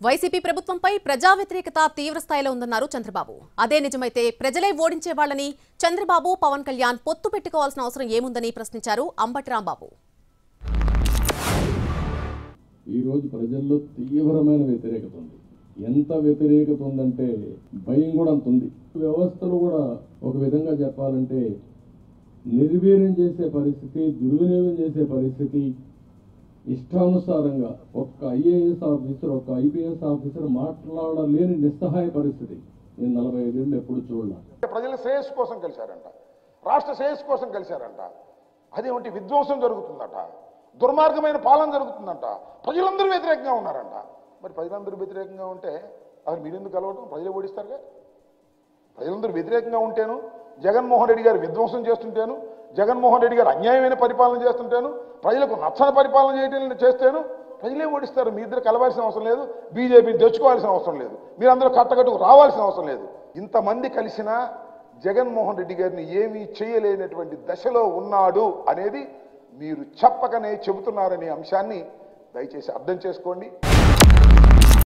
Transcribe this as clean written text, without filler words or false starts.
YCP ప్రభుత్వంపై ప్రజా వ్యతిరేకత తీవ్ర స్థాయిలో ఉందన్నారు చంద్రబాబు. అదే నిజమైతే ప్రజలే ఓడించే వాళ్ళని చంద్రబాబు, పవన్ కళ్యాణ్ పొత్తు పెట్టుకోవాల్సిన అవసరం ఏముందని ప్రశ్నించారు అంబటి రాంబాబు. ఈ రోజు ప్రజల్లో తీవ్రమైన వ్యతిరేకత ఉంది. ఎంత వ్యతిరేకత ఉందంటే భయం కూడా అంత ఉంది. వ్యవస్థలు కూడా ఒక విధంగా చెప్పాలంటే నిర్వీర్యం చేసే పరిస్థితి, దుర్వినియోగం చేసే పరిస్థితి, ఇష్టానుసారంగా ఒక్క ఐఏఎస్ ఆఫీసర్, ఒక్క ఐపీఎస్ ఆఫీసర్ మాట్లాడలేని నిస్సహాయ పరిస్థితి నేను 45 ఏళ్ళు ఎప్పుడు చూడలే. ప్రజల శ్రేయస్సు కోసం కలిశారంట, రాష్ట్ర శ్రేయస్సు కోసం కలిశారంట. అదేమిటి విధ్వంసం జరుగుతుందట, దుర్మార్గమైన పాలన జరుగుతుందంట, ప్రజలందరూ వ్యతిరేకంగా ఉన్నారంట. మరి ప్రజలందరూ వ్యతిరేకంగా ఉంటే అసలు మీరెందుకు కలవటం? ప్రజలు ఓడిస్తారుగా. ప్రజలందరూ వ్యతిరేకంగా ఉంటేను, జగన్మోహన్ రెడ్డి గారు విధ్వంసం చేస్తుంటేను, జగన్మోహన్ రెడ్డి గారు అన్యాయమైన పరిపాలన చేస్తుంటేను, ప్రజలకు నచ్చని పరిపాలన చేయడం చేస్తేను ప్రజలే ఓడిస్తారు. మీ ఇద్దరు కలవాల్సిన అవసరం లేదు, బీజేపీని తెచ్చుకోవాల్సిన అవసరం లేదు, మీరందరూ కట్టకట్టుకు రావాల్సిన అవసరం లేదు. ఇంతమంది కలిసినా జగన్మోహన్ రెడ్డి గారిని ఏమీ చేయలేనటువంటి దశలో ఉన్నాడు అనేది మీరు చెప్పకనే చెబుతున్నారనే అంశాన్ని దయచేసి అర్థం చేసుకోండి.